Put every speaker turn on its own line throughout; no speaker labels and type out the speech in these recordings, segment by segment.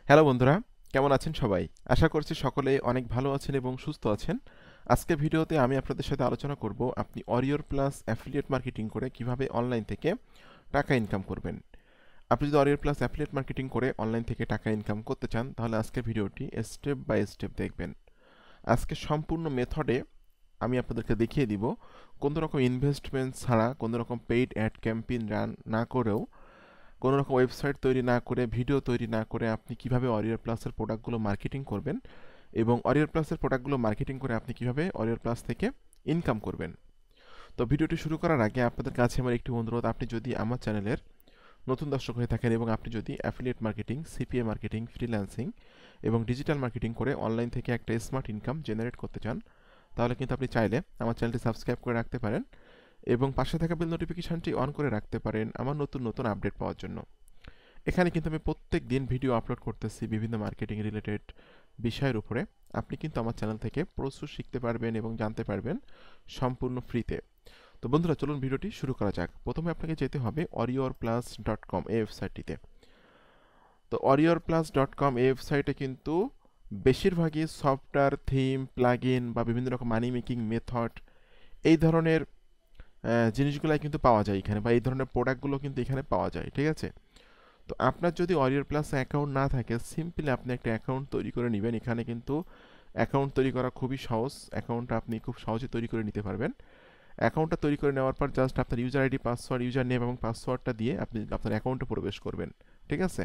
Hello বন্ধুরা, কেমন আছেন সবাই? আশা করছি সকলেই অনেক ভালো আছেন এবং সুস্থ আছেন। আজকের ভিডিওতে আমি আপনাদের সাথে আলোচনা করব আপনি অরিওর প্লাস অ্যাফিলিয়েট মার্কেটিং করে কিভাবে অনলাইন থেকে টাকা ইনকাম করবেন। আপনি যদি অরিওর প্লাস অ্যাফিলিয়েট মার্কেটিং করে অনলাইন থেকে টাকা ইনকাম করতে চান তাহলে আজকের ভিডিওটি স্টেপ বাই স্টেপ দেখবেন। আজকে সম্পূর্ণ মেথডে আমি আপনাদেরকে দেখিয়ে দিব কোনো রকম ইনভেস্টমেন্ট ছাড়া, কোনো রকম পেইড অ্যাড ক্যাম্পেইন রান না করেও, কোনো রকম ওয়েবসাইট তৈরি না করে, ভিডিও তৈরি না করে আপনি কিভাবে অরিয়র প্লাসের প্রোডাক্টগুলো মার্কেটিং করবেন এবং অরিয়র প্লাসের প্রোডাক্টগুলো মার্কেটিং করে আপনি কিভাবে অরিয়র প্লাস থেকে ইনকাম করবেন। তো ভিডিওটি শুরু করার আগে আপনাদের কাছে আমার একটি অনুরোধ, আপনি যদি আমার চ্যানেলের নতুন দর্শক হয়ে থাকেন এবং আপনি যদি affiliate marketing, CPA marketing, freelancing এবং ডিজিটাল মার্কেটিং করে অনলাইন থেকে একটা স্মার্ট ইনকাম জেনারেট করতে চান, তাহলে কিন্তু আপনি চাইলে আমার চ্যানেলটি সাবস্ক্রাইব করে রাখতে পারেন এবং পাশে থাকা বেল নোটিফিকেশনটি অন করে রাখতে পারেন আমার নতুন নতুন আপডেট পাওয়ার জন্য। এখানে কিন্তু আমি প্রত্যেক দিন ভিডিও আপলোড করতেছি বিভিন্ন মার্কেটিং রিলেটেড বিষয়ের উপরে। আপনি কিন্তু আমার চ্যানেল থেকে প্রচুর শিখতে পারবেন এবং জানতে পারবেন সম্পূর্ণ ফ্রিতে। তো বন্ধুরা, চলুন ভিডিওটি শুরু করা যাক। প্রথমে আপনাকে যেতে হবে oriorplus.com এই ওয়েবসাইটটিতে। তো oriorplus.com এই ওয়েবসাইটে কিন্তু বেশিরভাগই সফটওয়্যার, থিম, প্লাগইন বা বিভিন্ন রকম মানি মেকিং মেথড, এই ধরনের জিনিসগুলাই কিন্তু পাওয়া যায় এখানে, বা এই ধরনের প্রোডাক্টগুলো কিন্তু এখানে পাওয়া যায়। ঠিক আছে? তো আপনার যদি অরিয়র প্লাস অ্যাকাউন্ট না থাকে, সিম্পলি আপনি একটা অ্যাকাউন্ট তৈরি করে নেবেন। এখানে কিন্তু অ্যাকাউন্ট তৈরি করা খুবই সহজ। অ্যাকাউন্টটা আপনি খুব সহজে তৈরি করে নিতে পারবেন। অ্যাকাউন্টটা তৈরি করে নেওয়ার পর জাস্ট আপনার user ID, password, user name এবং পাসওয়ার্ডটা দিয়ে আপনি আপনার অ্যাকাউন্টে প্রবেশ করবেন। ঠিক আছে?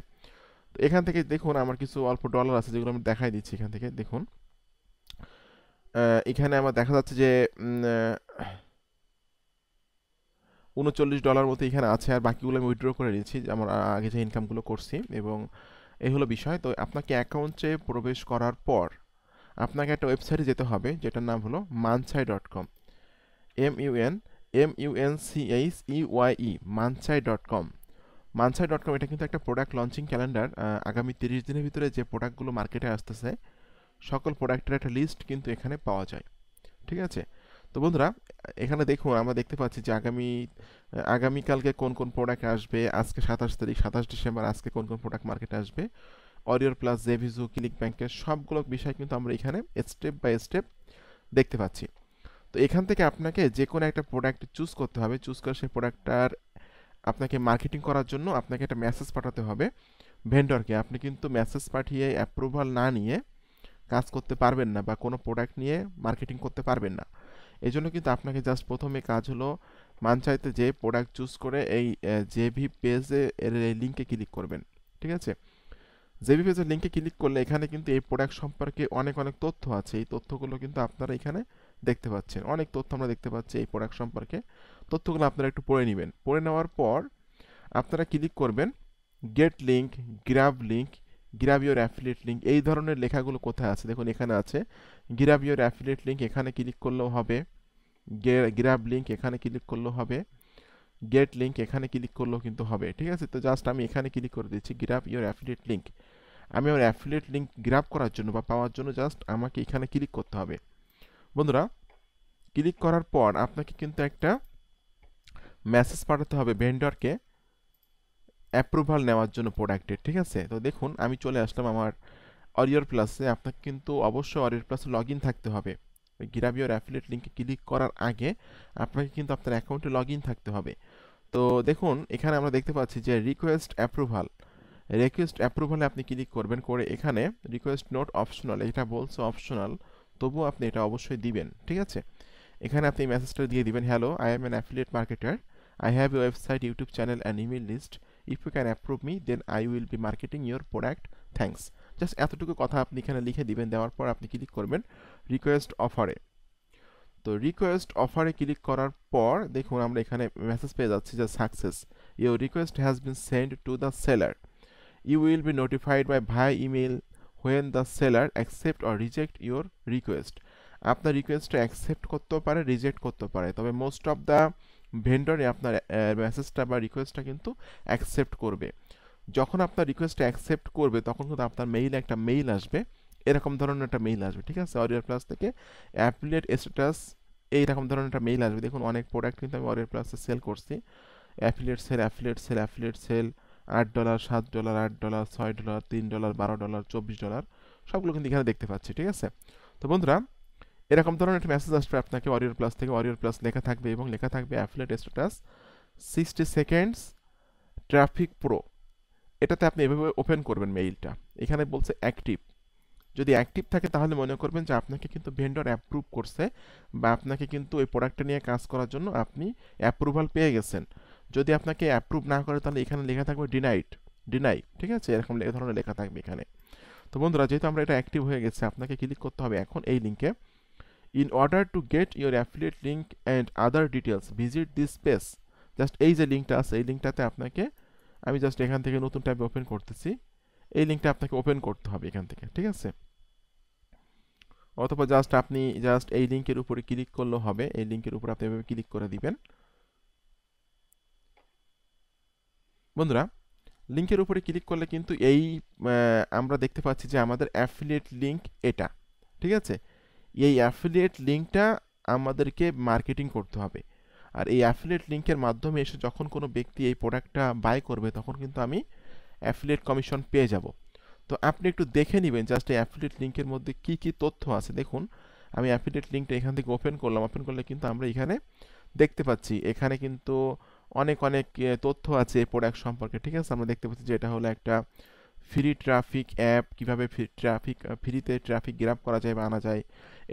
তো এখান থেকে দেখুন আমার কিছু অল্প ডলার আছে যেগুলো আমি দেখাই দিচ্ছি। এখান থেকে দেখুন, এখানে আমার দেখা যাচ্ছে যে $39 মতো এখানে আছে, আর বাকিগুলো আমি উইথড্র করে নিয়েছি আমার আগে যে ইনকামগুলো করছি। এবং এই হলো বিষয়। তো আপনাকে অ্যাকাউন্টে প্রবেশ করার পর আপনাকে একটা ওয়েবসাইটে যেতে হবে যেটার নাম হলো mansai.com। MUNCHEYE mansai.com। mansai.com এটা কিন্তু একটা প্রোডাক্ট লঞ্চিং ক্যালেন্ডার। আগামী 30 দিনের ভিতরে যে প্রোডাক্টগুলো মার্কেটে আসতেছে সকল প্রোডাক্টের একটা লিস্ট কিন্তু এখানে পাওয়া যায়। ঠিক আছে? তো বন্ধুরা, এখানে দেখুন আমরা দেখতে পাচ্ছি যে আগামীকালকে কোন কোন প্রোডাক্ট আসবে। আজকে 27 তারিখ, 27 ডিসেম্বর, আজকে কোন কোন প্রোডাক্ট মার্কেটে আসবে। অরিওর প্লাস, জেভিজু, ক্লিক ব্যাংকের সবগুলো বিষয় কিন্তু আমরা এখানে স্টেপ বাই স্টেপ দেখতে পাচ্ছি। তো এখান থেকে আপনাকে যে কোনো একটা প্রোডাক্ট চুজ করতে হবে। চুজ করে সেই প্রোডাক্টটার আপনাকে মার্কেটিং করার জন্য আপনাকে একটা মেসেজ পাঠাতে হবে ভেন্ডরকে। আপনি কিন্তু মেসেজ পাঠিয়ে অ্যাপ্রুভাল না নিয়ে কাজ করতে পারবেন না বা কোনো প্রোডাক্ট নিয়ে মার্কেটিং করতে পারবেন না। এই জন্য কিন্তু আপনাকে জাস্ট প্রথমে কাজ হলো মানচাইতে যে প্রোডাক্ট চুজ করে এই জেভি পেজে এর এই লিঙ্কে ক্লিক করবেন। ঠিক আছে? জেভি পেজের লিঙ্কে ক্লিক করলে এখানে কিন্তু এই প্রোডাক্ট সম্পর্কে অনেক অনেক তথ্য আছে। এই তথ্যগুলো কিন্তু আপনারা এখানে দেখতে পাচ্ছেন। অনেক তথ্য আমরা দেখতে পাচ্ছি এই প্রোডাক্ট সম্পর্কে। তথ্যগুলো আপনারা একটু পড়ে নেবেন। পড়ে নেওয়ার পর আপনারা ক্লিক করবেন gate link, grab link, grab your affiliate link. এই ধরনের লেখাগুলো কোথায় আছে দেখুন, এখানে আছে গ্র্যাব ইওর অ্যাফিলিয়েট লিঙ্ক। এখানে ক্লিক করলেও হবে। গ্র্যাব লিঙ্ক এখানে ক্লিক করলেও হবে। গেট লিঙ্ক এখানে ক্লিক করলেও কিন্তু হবে। ঠিক আছে? তো জাস্ট আমি এখানে ক্লিক করে দিচ্ছি গ্র্যাব ইওর অ্যাফিলিয়েট লিঙ্ক। আমি আমার অ্যাফিলিয়েট লিঙ্ক গ্র্যাব করার জন্য বা পাওয়ার জন্য জাস্ট আমাকে এখানে ক্লিক করতে হবে। বন্ধুরা, ক্লিক করার পর আপনাকে কিন্তু একটা মেসেজ পাঠাতে হবে ভেন্ডরকে অ্যাপ্রুভাল নেওয়ার জন্য প্রোডাক্টের। ঠিক আছে? তো দেখুন আমি চলে আসলাম আমার অরিওর প্লাসে। আপনাকে কিন্তু অবশ্যই অরিওর প্লাসে লগ ইন থাকতে হবে। ওই গ্র্যাব ইওর অ্যাফিলিয়েট লিঙ্কে ক্লিক করার আগে আপনাকে কিন্তু আপনার অ্যাকাউন্টে লগ ইন থাকতে হবে। তো দেখুন এখানে আমরা দেখতে পাচ্ছি যে রিকোয়েস্ট অ্যাপ্রুভালে আপনি ক্লিক করবেন। করে এখানে রিকোয়েস্ট নোট অপশনাল, এটা বলছে অপশনাল, তবুও আপনি এটা অবশ্যই দিবেন। ঠিক আছে? এখানে আপনি মেসেজটা দিয়ে দিবেন, hello, I am an affiliate marketer, I have a website, YouTube channel and email list, if you can approve me then I will be marketing your product, thanks. Just এতটুকু কথা আপনি এখানে লিখে দিবেন। দেওয়ার পর আপনি ক্লিক করবেন রিকোয়েস্ট অফারে। তো রিকোয়েস্ট অফারে ক্লিক করার পর দেখুন আমরা এখানে মেসেজ পেয়ে যাচ্ছি যে success, your request has been send to the seller, you will be notified by via email when the seller accept or reject your request. আপনার রিকোয়েস্টটা অ্যাকসেপ্ট করতেও পারে, রিজেক্ট করতেও পারে, তবে মোস্ট অফ দ্য ভেন্ডরে আপনার মেসেজটা বা রিকোয়েস্টটা কিন্তু অ্যাকসেপ্ট করবে। যখন আপনার রিকোয়েস্টটা অ্যাকসেপ্ট করবে তখন কিন্তু আপনার মেইলে একটা মেইল আসবে, এরকম ধরনের একটা মেইল আসবে। ঠিক আছে? অরিয়ার প্লাস থেকে অ্যাফিলিয়েট স্ট্যাটাস, এইরকম ধরনের একটা মেইল আসবে। দেখুন অনেক প্রোডাক্ট কিন্তু আমি অরিয়ার প্লাসে সেল করছি। Affiliate sale, affiliate sale, affiliate sale, $8, $7, $8, $6, $3, $12, $24 সবগুলো কিন্তু এখানে দেখতে পাচ্ছি। ঠিক আছে, তো বন্ধুরা এরকম ধরনের একটা মেসেজ আসবে আপনাকে ওয়ারিয়র প্লাস থেকে। ওয়ারিয়র প্লাস লেখা থাকবে এবং লেখা থাকবে affiliate status 60 seconds traffic pro. এটাতে আপনি এভাবে ওপেন করবেন মেইলটা। এখানে বলছে অ্যাক্টিভ। যদি অ্যাক্টিভ থাকে তাহলে মনে করবেন যে আপনাকে কিন্তু ভেন্ডর অ্যাপ্রুভ করছে বা আপনাকে কিন্তু ওই প্রোডাক্টটা নিয়ে কাজ করার জন্য আপনি অ্যাপ্রুভাল পেয়ে গেছেন। যদি আপনাকে অ্যাপ্রুভ না করে তাহলে এখানে লেখা থাকবে ডিনাই। ঠিক আছে, এরকম ধরনের লেখা থাকবে এখানে। তো বন্ধুরা যেহেতু আমরা এটা অ্যাক্টিভ হয়ে গেছে, আপনাকে ক্লিক করতে হবে এখন এই লিঙ্কে। In order to get your affiliate link and other details visit this page. Just এই যে লিঙ্কটা আছে এই লিঙ্কটাতে আপনাকে, আমি জাস্ট এখান থেকে নতুন ট্যাবে ওপেন করতেছি, এই লিঙ্কটা আপনাকে ওপেন করতে হবে এখান থেকে। ঠিক আছে, অথবা আপনি এই লিঙ্কের উপরে ক্লিক করলেও হবে। এই লিঙ্কের উপরে আপনি এভাবে ক্লিক করে দিবেন। বন্ধুরা লিঙ্কের উপরে ক্লিক করলে কিন্তু এই আমরা দেখতে পাচ্ছি যে আমাদের অ্যাফিলিয়েট লিঙ্ক এটা। ঠিক আছে, এই অ্যাফিলিয়েট লিঙ্কটা আমাদেরকে মার্কেটিং করতে হবে। আর এই অ্যাফিলিয়েট লিঙ্কের মাধ্যমে এসে যখন কোনো ব্যক্তি এই প্রোডাক্টটা বাই করবে তখন কিন্তু আমি অ্যাফিলিয়েট কমিশন পেয়ে যাব। তো আপনি একটু দেখে নেবেন জাস্ট এই অ্যাফিলিয়েট লিঙ্কের মধ্যে কি কি তথ্য আছে। দেখুন আমি অ্যাফিলিয়েট লিঙ্কটা এখান থেকে ওপেন করলাম। ওপেন করলে কিন্তু আমরা এখানে দেখতে পাচ্ছি এখানে কিন্তু অনেক তথ্য আছে এই প্রোডাক্ট সম্পর্কে। ঠিক আছে, আমরা দেখতে পাচ্ছি যে এটা হলো একটা ফ্রি ট্রাফিক অ্যাপ, কীভাবে ফ্রিতে ট্রাফিক গ্র্যাব করা যায় বা আনা যায়,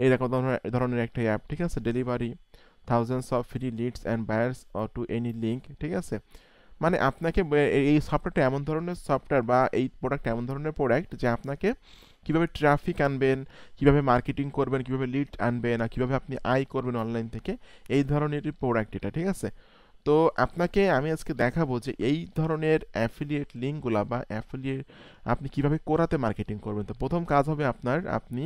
এইরকম ধরনের একটা অ্যাপ। ঠিক আছে, delivery thousands of free leads and buyers to any link. ঠিক আছে, মানে আপনাকে এই সফটওয়্যারটা এমন ধরনের সফটওয়্যার বা এই প্রোডাক্ট এমন ধরনের প্রোডাক্ট যে আপনাকে কীভাবে ট্রাফিক আনবেন, কীভাবে মার্কেটিং করবেন, কীভাবে লিড আনবেন আর কীভাবে আপনি আয় করবেন অনলাইন থেকে, এই ধরনেরই প্রোডাক্ট এটা। ঠিক আছে, তো আপনাকে আমি আজকে দেখাবো যে এই ধরনের অ্যাফিলিয়েট লিঙ্কগুলো বা অ্যাফিলিয়েট আপনি কিভাবে কোরাতে মার্কেটিং করবেন। তো প্রথম কাজ হবে আপনি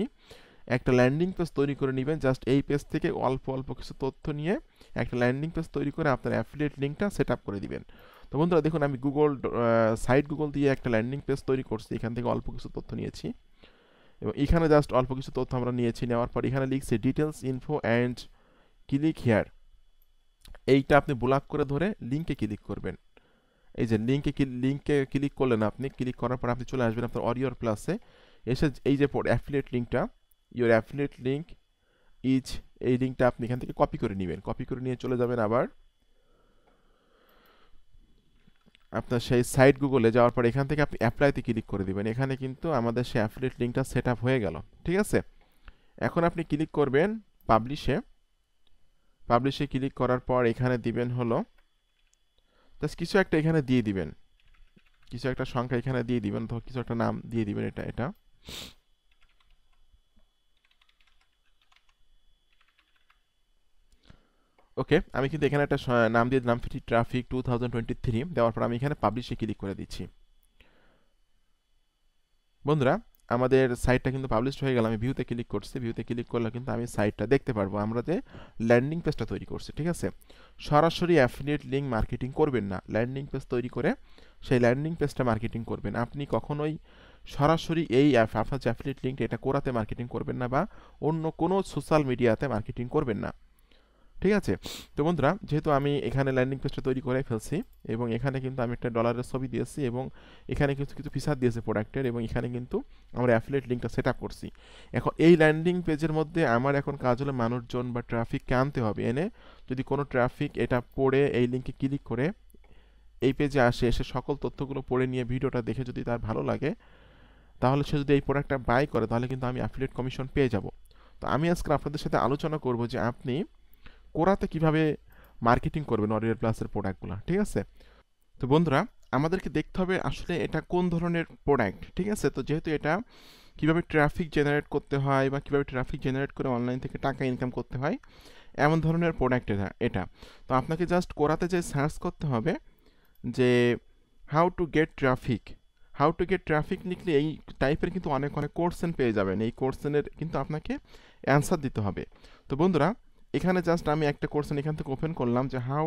একটা ল্যান্ডিং পেজ তৈরি করে নেবেন। জাস্ট এই পেজ থেকে অল্প কিছু তথ্য নিয়ে একটা ল্যান্ডিং পেজ তৈরি করে আপনার অ্যাফিলিয়েট লিঙ্কটা সেট আপ করে দিবেন। তো বন্ধুরা দেখুন আমি গুগল দিয়ে একটা ল্যান্ডিং পেজ তৈরি করছি। এখান থেকে অল্প কিছু তথ্য নিয়েছি এবং এখানে জাস্ট অল্প কিছু তথ্য আমরা নিয়েছি। নেওয়ার পর এখানে লিখছি details info and click here. এইটা আপনি ব্লক করে ধরে লিঙ্কে ক্লিক করবেন। এই যে লিঙ্কে ক্লিক করলেন, আপনি ক্লিক করার পর আপনি চলে আসবেন আপনার ওয়ারিয়র প্লাসে। এসে এই যে অ্যাফিলিয়েট লিঙ্কটা, ইউর অ্যাফিলিয়েট লিঙ্ক ইজ, এই লিঙ্কটা আপনি এখান থেকে কপি করে নেবেন। কপি করে নিয়ে চলে যাবেন আবার আপনার সেই সাইট গুগলে। যাওয়ার পর এখান থেকে আপনি অ্যাপ্লাইতে ক্লিক করে দিবেন। এখানে কিন্তু আমাদের সেই অ্যাফিলিয়েট লিঙ্কটা সেট আপ হয়ে গেল। ঠিক আছে, এখন আপনি ক্লিক করবেন পাবলিশে ক্লিক করার পর এখানে দিবেন হলো জাস্ট কিছু একটা এখানে দিয়ে দিবেন, কিছু একটা সংখ্যা এখানে দিয়ে দিবেন, ধর কিছু একটা নাম দিয়ে দিবেন। এটা ওকে, আমি কিন্তু এখানে একটা নাম দিয়ে দিলাম ফ্রি ট্রাফিক 2023। দেওয়ার পর আমি এখানে পাবলিশে ক্লিক করে দিচ্ছি। বন্ধুরা আমাদের সাইটটা কিন্তু পাবলিশড হয়ে গেল। আমি ভিউতে ক্লিক করছি। ভিউতে ক্লিক করলে কিন্তু আমি সাইটটা দেখতে পারবো, আমরা যে ল্যান্ডিং পেজটা তৈরি করছি। ঠিক আছে, সরাসরি অ্যাফিলিয়েট লিঙ্ক মার্কেটিং করবেন না, ল্যান্ডিং পেজ তৈরি করে সেই ল্যান্ডিং পেজটা মার্কেটিং করবেন। আপনি কখনোই সরাসরি এই আপনার যে অ্যাফিলিয়েট লিঙ্কটা এটা কোরাতে মার্কেটিং করবেন না বা অন্য কোনো সোশ্যাল মিডিয়াতে মার্কেটিং করবেন না। ঠিক আছে, তো বন্ধুরা যেহেতু আমি এখানে ল্যান্ডিং পেজটা তৈরি করে ফেলছি এবং এখানে কিন্তু আমি একটা ডলারের ছবি দিয়েছি এবং এখানে কিছু ফিচার দিয়েছে প্রোডাক্টের এবং এখানে কিন্তু আমরা অ্যাফিলিয়েট লিঙ্কটা সেট আপ করছি। এখন এই ল্যান্ডিং পেজের মধ্যে আমার এখন কাজ হলো মানুষজন বা ট্রাফিককে আনতে হবে। এনে যদি কোনো ট্রাফিক এটা পড়ে এই লিঙ্কে ক্লিক করে এই পেজে আসে, এসে সকল তথ্যগুলো পড়ে নিয়ে ভিডিওটা দেখে যদি তার ভালো লাগে তাহলে সে যদি এই প্রোডাক্টটা বাই করে তাহলে কিন্তু আমি অ্যাফিলিয়েট কমিশন পেয়ে যাব। তো আমি আজকে আপনাদের সাথে আলোচনা করব যে আপনি কোরাতে কিভাবে মার্কেটিং করবেন ওয়ারিয়র প্লাসের প্রোডাক্টগুলো। ঠিক আছে, তো বন্ধুরা আমাদেরকে দেখতে হবে আসলে এটা কোন ধরনের প্রোডাক্ট। ঠিক আছে, তো যেহেতু এটা কিভাবে ট্রাফিক জেনারেট করতে হয় বা কিভাবে ট্রাফিক জেনারেট করে অনলাইন থেকে টাকা ইনকাম করতে হয় এমন ধরনের প্রোডাক্ট এটা। তো আপনাকে জাস্ট কোরাতে যে সার্চ করতে হবে যে হাউ টু গেট ট্রাফিক লিখলে এই টাইপের কিন্তু অনেক কোশ্চেন পেয়ে যাবেন। এই কোশ্চেনের কিন্তু আপনাকে অ্যান্সার দিতে হবে। তো বন্ধুরা এখানে জাস্ট আমি একটা কোশ্চেন এখান থেকে ওপেন করলাম যে how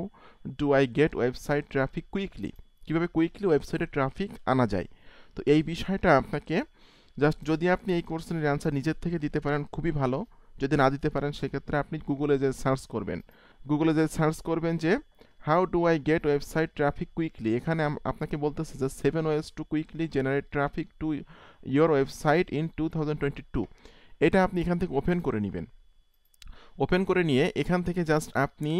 do I get website traffic quickly, কীভাবে কুইকলি ওয়েবসাইটে ট্রাফিক আনা যায়। তো এই বিষয়টা আপনাকে জাস্ট যদি আপনি এই কোশ্চেনের অ্যান্সার নিজের থেকে দিতে পারেন খুবই ভালো, যদি না দিতে পারেন সেক্ষেত্রে আপনি গুগলে যে সার্চ করবেন যে how do I get website traffic quickly, এখানে আপনাকে বলতেছে যে 7 ways to quickly generate traffic to your website in 2022। এটা আপনি এখান থেকে ওপেন করে নেবেন। ওপেন করে নিয়ে এখান থেকে আপনি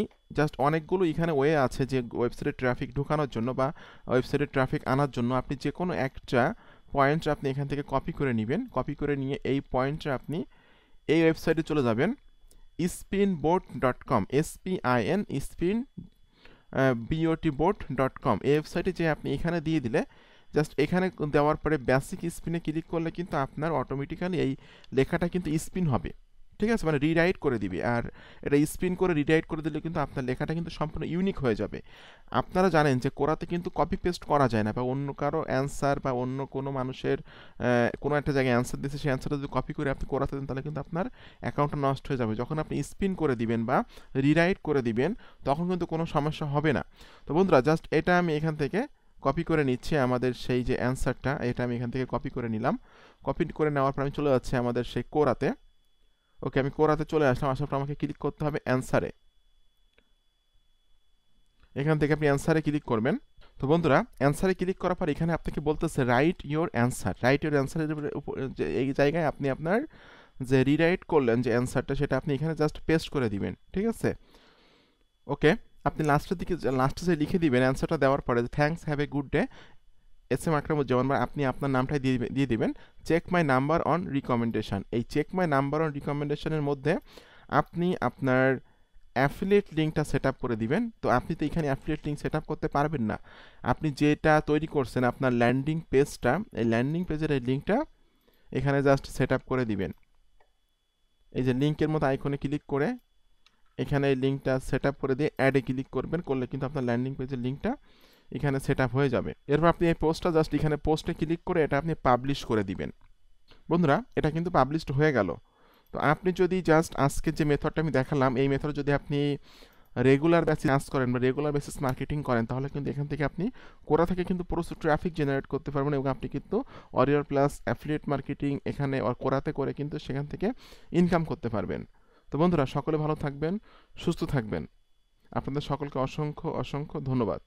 অনেকগুলো এখানে ওয়ে আছে যে ওয়েবসাইটে ট্রাফিক ঢোকানোর জন্য বা ওয়েবসাইটে ট্রাফিক আনার জন্য আপনি যে কোনো একটা পয়েন্ট আপনি এখান থেকে কপি করে নেবেন। কপি করে নিয়ে এই পয়েন্টটা আপনি এই ওয়েবসাইটে চলে যাবেন, spinboard.com, SPIN স্পিন botboard.com, এই ওয়েবসাইটে যে আপনি এখানে দিয়ে দিলে এখানে দেওয়ার পরে বেসিক স্পিনে ক্লিক করলে কিন্তু আপনার অটোমেটিক্যালি এই লেখাটা কিন্তু স্পিন হবে। ঠিক আছে, মানে রিরাইট করে দিবে। আর এটা স্পিন করে রিরাইট করে দিলে কিন্তু আপনার লেখাটা কিন্তু সম্পূর্ণ ইউনিক হয়ে যাবে। আপনারা জানেন যে কোরাতে কিন্তু কপি পেস্ট করা যায় না, বা অন্য কারো অ্যান্সার বা অন্য কোনো মানুষের কোনো একটা জায়গায় অ্যান্সার দিচ্ছে, সেই অ্যান্সারটা যদি কপি করে আপনি কোরাতে দেন তাহলে কিন্তু আপনার অ্যাকাউন্টটা নষ্ট হয়ে যাবে। যখন আপনি স্পিন করে দিবেন বা রিরাইট করে দিবেন তখন কিন্তু কোনো সমস্যা হবে না। তো বন্ধুরা এটা আমি এখান থেকে কপি করে নিচ্ছি, আমাদের সেই যে অ্যান্সারটা এটা আমি এখান থেকে কপি করে নিলাম। কপি করে নেওয়ার পর আমি চলে যাচ্ছি আমাদের সেই কোরাতে। ওকে, আমি কোরাতে চলে আসলাম। আসার পর আমাকে ক্লিক করতে হবে অ্যান্সারে। এখান থেকে আপনি অ্যান্সারে ক্লিক করবেন। তো বন্ধুরা, অ্যান্সারে ক্লিক করার পর এখানে আপনাকে বলতেছে right your answer. Right your অ্যান্সারের উপর এই জায়গায় আপনি আপনার যে রিরাইট করলেন যে অ্যান্সারটা সেটা আপনি এখানে পেস্ট করে দিবেন। ঠিক আছে, ওকে। আপনি লাস্টে যে লিখে দিবেন অ্যান্সারটা দেওয়ার পরে, thanks, have a good day, SM Akramuzzaman, আপনি আপনার নামটাই দিয়ে দিবেন। Check my number on recommendation, এই চেক মাই নাম্বার অন রিকমেন্ডেশনের মধ্যে আপনি আপনার অ্যাফিলিয়েট লিঙ্কটা সেট আপ করে দিবেন। তো আপনি তো এখানে অ্যাফিলিয়েট লিঙ্ক সেট আপ করতে পারবেন না। আপনি যেটা তৈরি করছেন আপনার ল্যান্ডিং পেজটা, এই ল্যান্ডিং পেজের এই লিঙ্কটা এখানে সেট আপ করে দিবেন। এই যে লিঙ্কের মতো আইকনে ক্লিক করে এখানে এই লিঙ্কটা সেট আপ করে দিয়ে অ্যাডে ক্লিক করবেন, করলে কিন্তু আপনার ল্যান্ডিং পেজের লিঙ্কটা এখানে সেট আপ হয়ে যাবে। এরপর আপনি এই পোস্টটা এখানে পোস্টে ক্লিক করে এটা আপনি পাবলিশ করে দিবেন। বন্ধুরা, এটা কিন্তু পাবলিশড হয়ে গেল। তো আপনি যদি আজকে যে মেথডটা আমি দেখালাম এই মেথড যদি আপনি রেগুলার বেসিস কাজ করেন বা রেগুলার বেসিস মার্কেটিং করেন তাহলে কিন্তু এখান থেকে আপনি কোরা থেকে কিন্তু প্রচুর ট্রাফিক জেনারেট করতে পারবেন, এবং আপনি কিন্তু অরিয়র প্লাস অ্যাফিলিয়েট মার্কেটিং এখানে কোরাতে করে কিন্তু সেখান থেকে ইনকাম করতে পারবেন। তো বন্ধুরা, সকলে ভালো থাকবেন, সুস্থ থাকবেন। আপনাদের সকলকে অসংখ্য অসংখ্য ধন্যবাদ।